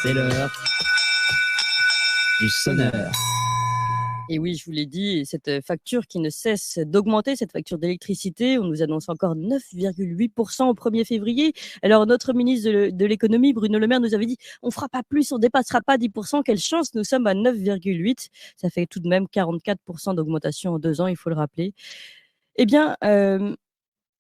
C'est l'heure du sonneur. Et oui, je vous l'ai dit, cette facture qui ne cesse d'augmenter, cette facture d'électricité, on nous annonce encore 9,8% au 1er février. Alors notre ministre de l'économie, Bruno Le Maire, nous avait dit on fera pas plus, on dépassera pas 10%. Quelle chance, nous sommes à 9,8. Ça fait tout de même 44% d'augmentation en 2 ans, il faut le rappeler. Eh bien,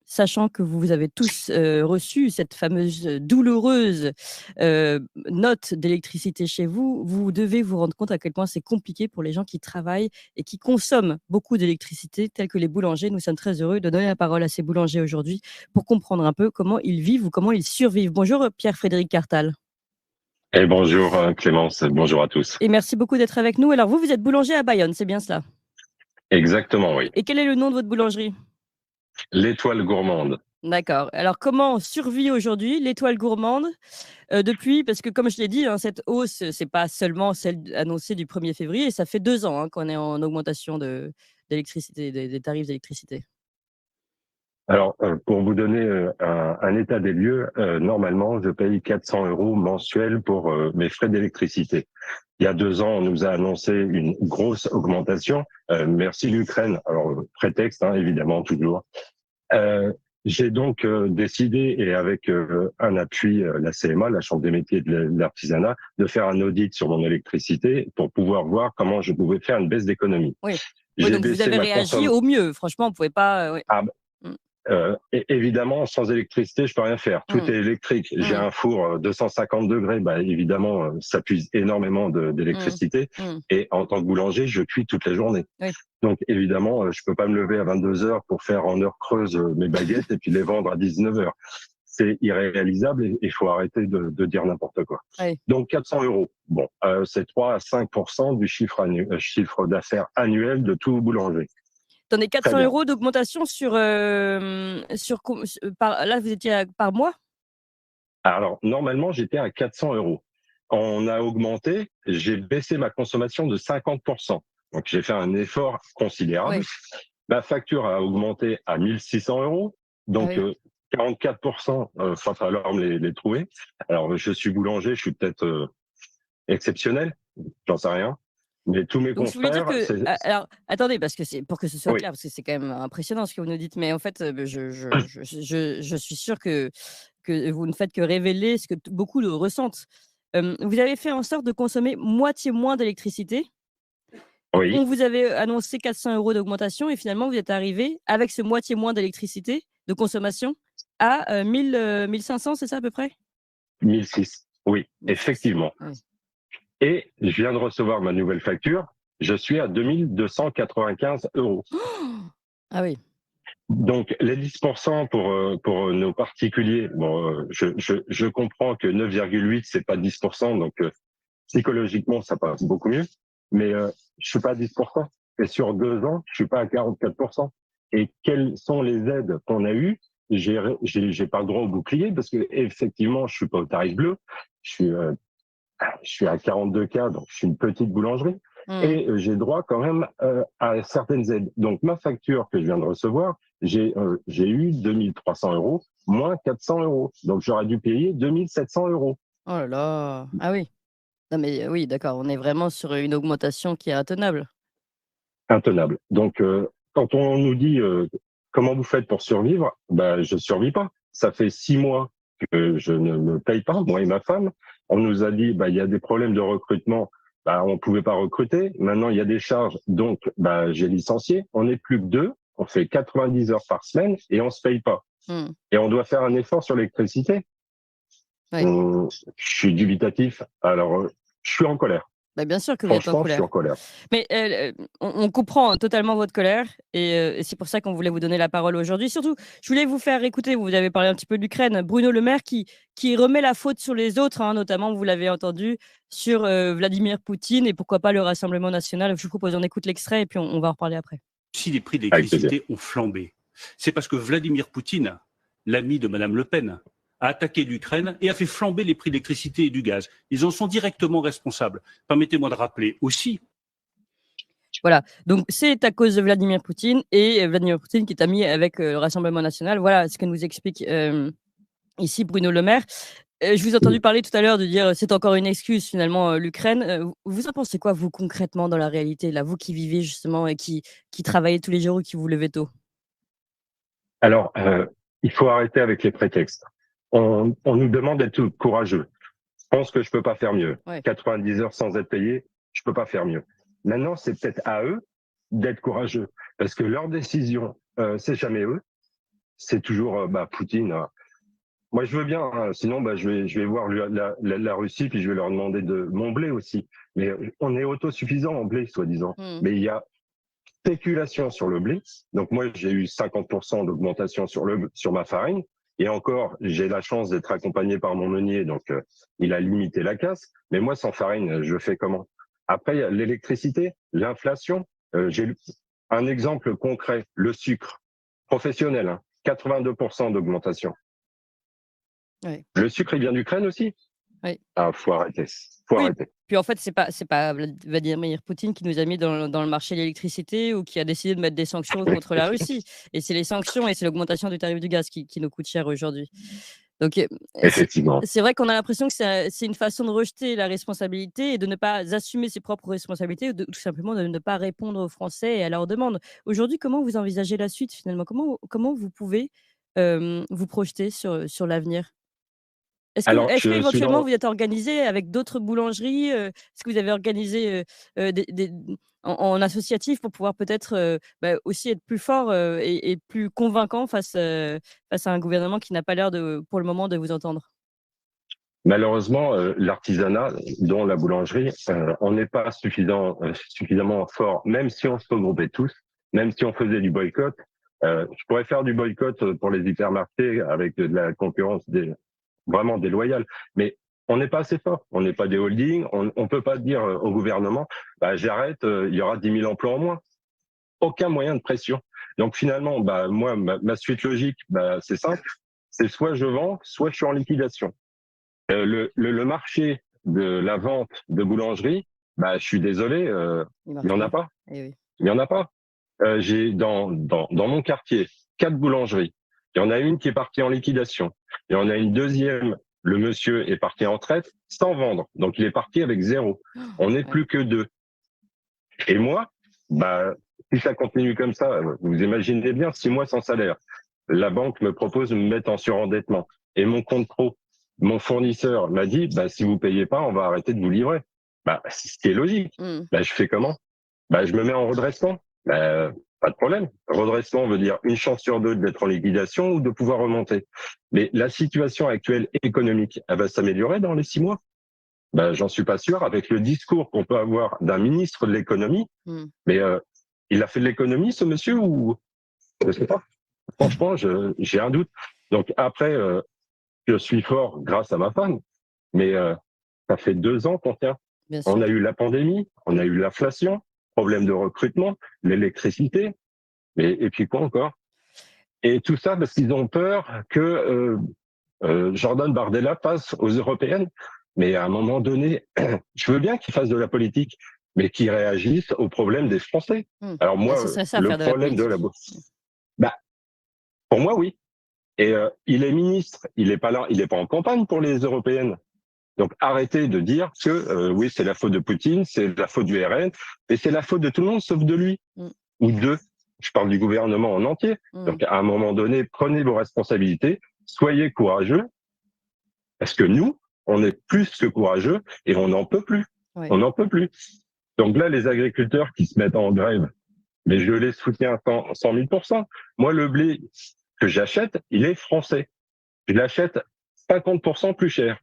sachant que vous avez tous reçu cette fameuse douloureuse note d'électricité chez vous, vous devez vous rendre compte à quel point c'est compliqué pour les gens qui travaillent et qui consomment beaucoup d'électricité, tels que les boulangers. Nous sommes très heureux de donner la parole à ces boulangers aujourd'hui pour comprendre un peu comment ils vivent ou comment ils survivent. Bonjour Pierre-Frédéric Cartal. Et bonjour Clémence, bonjour à tous. Et merci beaucoup d'être avec nous. Alors vous êtes boulanger à Bayonne, c'est bien cela? Exactement, oui. Et quel est le nom de votre boulangerie? L'Étoile Gourmande. D'accord. Alors, comment survit aujourd'hui l'Étoile Gourmande depuis, parce que comme je l'ai dit, hein, cette hausse, c'est pas seulement celle annoncée du 1er février, ça fait 2 ans qu'on est en augmentation d'électricité, des tarifs d'électricité. Alors, pour vous donner un état des lieux, normalement, je paye 400 € mensuels pour mes frais d'électricité. Il y a 2 ans, on nous a annoncé une grosse augmentation. Merci l'Ukraine. Alors, prétexte, évidemment, toujours. J'ai donc décidé, et avec un appui, la CMA, la Chambre des métiers de l'artisanat, de faire un audit sur mon électricité pour pouvoir voir comment je pouvais faire une baisse d'économie. Oui, donc vous avez réagi au mieux. Franchement, on ne pouvait pas... oui. Évidemment, sans électricité, je peux rien faire. Tout est électrique. J'ai un four 250 degrés. Évidemment, ça puise énormément d'électricité. Et en tant que boulanger, je cuis toute la journée. Oui. Donc, évidemment, je peux pas me lever à 22 heures pour faire en heure creuse mes baguettes et puis les vendre à 19 heures. C'est irréalisable et il faut arrêter de dire n'importe quoi. Oui. Donc, 400 €. Bon, c'est 3 à 5% du chiffre d'affaires annuel de tout boulanger. Attendez, 400 € d'augmentation là, vous étiez par mois? Alors, normalement, j'étais à 400 €. On a augmenté, j'ai baissé ma consommation de 50%. Donc, j'ai fait un effort considérable. Oui. Ma facture a augmenté à 1 600 €. Donc, 44%, va falloir me les trouver. Alors, je suis boulanger, je suis peut-être exceptionnel, j'en sais rien. Mais tous mes Donc, je voulais dire confrères... que, alors, attendez, parce que pour que ce soit Oui. clair, parce que c'est quand même impressionnant ce que vous nous dites, mais en fait, je suis sûre que vous ne faites que révéler ce que beaucoup le ressentent. Vous avez fait en sorte de consommer moitié moins d'électricité. Oui. On vous avait annoncé 400 € d'augmentation et finalement, vous êtes arrivé avec ce moitié moins d'électricité de consommation à 1500, c'est ça à peu près? 1006. Oui, effectivement. Oui. Et je viens de recevoir ma nouvelle facture. Je suis à 2295 €. Ah oui. Donc, les 10% pour nos particuliers, bon, je comprends que 9,8, c'est pas 10%, donc psychologiquement, ça passe beaucoup mieux. Mais je suis pas à 10%. Et sur 2 ans, je suis pas à 44%. Et quelles sont les aides qu'on a eues? J'ai pas le droit au bouclier parce que effectivement, je suis pas au tarif bleu. Je suis à 42 K, donc je suis une petite boulangerie. Et j'ai droit quand même à certaines aides. Donc, ma facture que je viens de recevoir, j'ai eu 2300 € moins 400 €. Donc, j'aurais dû payer 2700 €. Oh là là. Ah oui. Non mais oui, d'accord, on est vraiment sur une augmentation qui est intenable. Intenable. Donc, quand on nous dit comment vous faites pour survivre, je survis pas. Ça fait 6 mois que je ne me paye pas, moi et ma femme. On nous a dit, il y a des problèmes de recrutement, on pouvait pas recruter. Maintenant, il y a des charges, donc j'ai licencié. On n'est plus que 2, on fait 90 heures par semaine et on se paye pas. Et on doit faire un effort sur l'électricité. Oui. Je suis dubitatif. Alors, je suis en colère. Bien sûr que vous êtes en Franchement, je suis colère. en colère. Mais on comprend totalement votre colère et c'est pour ça qu'on voulait vous donner la parole aujourd'hui. Surtout, je voulais vous faire écouter, vous avez parlé un petit peu de l'Ukraine, Bruno Le Maire qui remet la faute sur les autres, notamment, vous l'avez entendu, sur Vladimir Poutine et pourquoi pas le Rassemblement national. Je vous propose, on écoute l'extrait et puis on va en reparler après. Si les prix de l'électricité ont flambé, c'est parce que Vladimir Poutine, l'ami de Madame Le Pen, a attaqué l'Ukraine et a fait flamber les prix de l'électricité et du gaz. Ils en sont directement responsables. Permettez-moi de rappeler aussi. Voilà, donc c'est à cause de Vladimir Poutine et Vladimir Poutine qui est ami avec le Rassemblement national. Voilà ce que nous explique ici Bruno Le Maire. Je vous ai entendu parler tout à l'heure de dire c'est encore une excuse finalement l'Ukraine. Vous en pensez quoi vous concrètement dans la réalité là, vous qui vivez justement et qui travaillez tous les jours ou qui vous levez tôt? Alors, il faut arrêter avec les prétextes. On nous demande d'être courageux. Je pense que je peux pas faire mieux. Ouais. 90 heures sans être payé, je peux pas faire mieux. Maintenant, c'est peut-être à eux d'être courageux, parce que leur décision, c'est jamais eux. C'est toujours Poutine. Moi, je veux bien. Hein, sinon, je vais voir la Russie, puis je vais leur demander de mon blé aussi. Mais on est autosuffisant en blé, soi-disant. Mais il y a spéculation sur le blé. Donc moi, j'ai eu 50% d'augmentation sur ma farine. Et encore, j'ai la chance d'être accompagné par mon meunier, donc il a limité la casse. Mais moi, sans farine, je fais comment? Après, il y a l'électricité, l'inflation. J'ai un exemple concret, le sucre professionnel, hein, 82% d'augmentation. Ouais. Le sucre, il vient d'Ukraine aussi? Oui. Ah, faut arrêter. Faut Oui. arrêter. Puis en fait, c'est pas Vladimir Poutine qui nous a mis dans le marché de l'électricité ou qui a décidé de mettre des sanctions contre la Russie. Et c'est les sanctions et c'est l'augmentation du tarif du gaz qui nous coûte cher aujourd'hui. Donc, Effectivement. c'est vrai qu'on a l'impression que c'est une façon de rejeter la responsabilité et de ne pas assumer ses propres responsabilités ou tout simplement de ne pas répondre aux Français et à leurs demandes. Aujourd'hui, comment vous envisagez la suite finalement? Comment vous pouvez vous projeter sur l'avenir? Alors, Est-ce je suis qu'éventuellement dans... vous êtes organisé avec d'autres boulangeries? Est-ce que vous avez organisé, en associatif pour pouvoir peut-être, aussi être plus fort, et plus convaincant face à un gouvernement qui n'a pas l'air pour le moment de vous entendre? Malheureusement, l'artisanat, dont la boulangerie, on n'est pas suffisamment fort, même si on se regroupait tous, même si on faisait du boycott. Je pourrais faire du boycott pour les hypermarchés avec de la concurrence vraiment déloyale, mais on n'est pas assez fort. On n'est pas des holdings. On peut pas dire au gouvernement, j'arrête, il y aura 10 000 emplois en moins. Aucun moyen de pression. Donc finalement, moi, ma suite logique, c'est simple. C'est soit je vends, soit je suis en liquidation. Le marché de la vente de boulangerie, je suis désolé, Il il marche n'y en pas. a pas. Eh oui. Il n'y en a pas. J'ai dans mon quartier 4 boulangeries. Il y en a une qui est partie en liquidation. Il y en a une deuxième, le monsieur est parti en retraite sans vendre. Donc il est parti avec 0. On n'est Ouais. plus que 2. Et moi, si ça continue comme ça, vous imaginez bien 6 mois sans salaire. La banque me propose de me mettre en surendettement. Et mon compte pro, mon fournisseur m'a dit, si vous payez pas, on va arrêter de vous livrer. C'est ce qui est logique. Mmh. Je fais comment? Je me mets en redressement. Pas de problème. Redressement veut dire une chance sur deux d'être en liquidation ou de pouvoir remonter. Mais la situation actuelle économique, elle va s'améliorer dans les 6 mois? J'en suis pas sûr. Avec le discours qu'on peut avoir d'un ministre de l'économie, mais il a fait de l'économie, ce monsieur, ou je sais pas. Franchement, j'ai un doute. Donc après, je suis fort grâce à ma femme, mais ça fait 2 ans qu'on tient. Bien sûr. On a eu la pandémie, on a eu l'inflation, problème de recrutement, l'électricité, et puis quoi encore? Et tout ça parce qu'ils ont peur que Jordan Bardella passe aux européennes. Mais à un moment donné, je veux bien qu'ils fassent de la politique, mais qu'ils réagissent aux problèmes des Français. Alors moi, Ce serait ça, le faire de la problème de la politique. pour moi, oui. Et il est ministre, il est pas là, il est pas en campagne pour les européennes. Donc arrêtez de dire que oui, c'est la faute de Poutine, c'est la faute du RN, et c'est la faute de tout le monde sauf de lui ou d'eux. Je parle du gouvernement en entier. Donc à un moment donné, prenez vos responsabilités, soyez courageux, parce que nous, on est plus que courageux et on n'en peut plus. Ouais. On n'en peut plus. Donc là, les agriculteurs qui se mettent en grève, mais je les soutiens 100 000%. Moi, le blé que j'achète, il est français. Je l'achète 50% plus cher.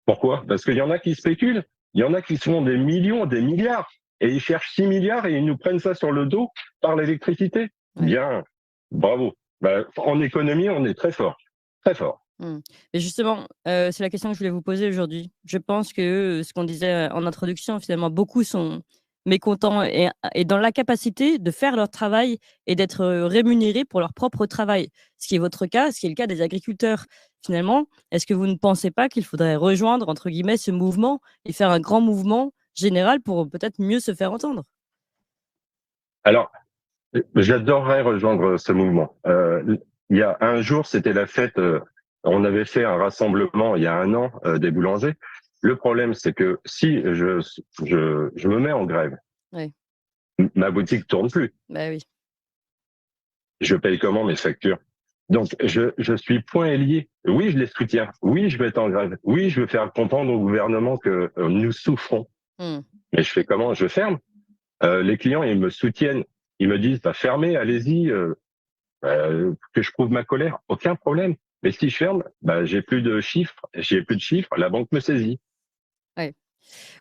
Pourquoi? Parce qu'il y en a qui spéculent, il y en a qui se font des millions, des milliards, et ils cherchent 6 milliards et ils nous prennent ça sur le dos par l'électricité. Ouais. Bien, bravo. En économie, on est très fort, très fort. Et justement, c'est la question que je voulais vous poser aujourd'hui. Je pense que ce qu'on disait en introduction, finalement, beaucoup sont mécontents et dans l'incapacité de faire leur travail et d'être rémunérés pour leur propre travail. Ce qui est votre cas, ce qui est le cas des agriculteurs. Finalement, est-ce que vous ne pensez pas qu'il faudrait rejoindre, entre guillemets, ce mouvement et faire un grand mouvement général pour peut-être mieux se faire entendre? Alors, j'adorerais rejoindre ce mouvement. Il y a un jour, c'était la fête On avait fait un rassemblement il y a 1 an des boulangers. Le problème, c'est que si je me mets en grève, Ouais. ma boutique tourne plus. Bah oui. Je paye comment mes factures? Donc, je suis point et lié. Oui, je les soutiens. Oui, je vais être en grève. Oui, je veux faire comprendre au gouvernement que nous souffrons. Mmh. Mais je fais comment? Je ferme. Les clients, ils me soutiennent. Ils me disent, bah, fermez, allez-y, que je prouve ma colère. Aucun problème. Mais si je ferme, bah, j'ai plus de chiffres. La banque me saisit. Ouais.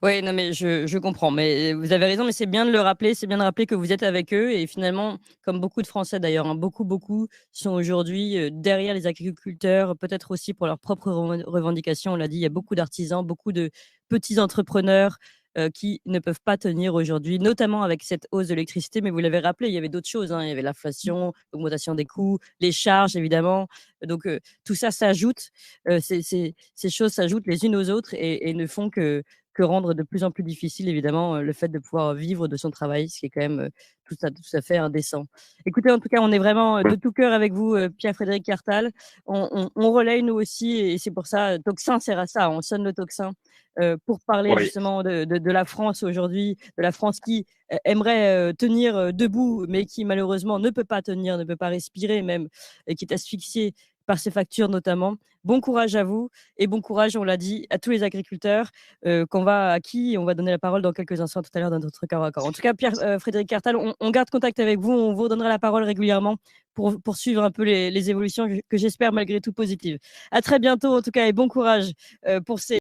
Ouais, non, mais je comprends. Mais vous avez raison, mais c'est bien de le rappeler. C'est bien de rappeler que vous êtes avec eux. Et finalement, comme beaucoup de Français d'ailleurs, hein, beaucoup sont aujourd'hui derrière les agriculteurs, peut-être aussi pour leurs propres revendications. On l'a dit, il y a beaucoup d'artisans, beaucoup de petits entrepreneurs qui ne peuvent pas tenir aujourd'hui, notamment avec cette hausse de l'électricité. Mais vous l'avez rappelé, il y avait d'autres choses, hein. Il y avait l'inflation, l'augmentation des coûts, les charges, évidemment. Donc, tout ça s'ajoute. Ces choses s'ajoutent les unes aux autres et ne font que rendre de plus en plus difficile, évidemment, le fait de pouvoir vivre de son travail, ce qui est quand même tout à fait indécent. Écoutez, en tout cas, on est vraiment de tout cœur avec vous, Pierre-Frédéric Cartal. On relaye nous aussi, et c'est pour ça, tocsin sert à ça, on sonne le tocsin pour parler Oui. justement de la France aujourd'hui, de la France qui aimerait tenir debout, mais qui malheureusement ne peut pas tenir, ne peut pas respirer même, et qui est asphyxiée par ces factures notamment. Bon courage à vous et bon courage, on l'a dit, à tous les agriculteurs à qui on va donner la parole dans quelques instants tout à l'heure dans notre corps à corps. En tout cas, Pierre-Frédéric Cartal, on garde contact avec vous, on vous redonnera la parole régulièrement pour suivre un peu les évolutions que j'espère malgré tout positives. À très bientôt en tout cas et bon courage pour ces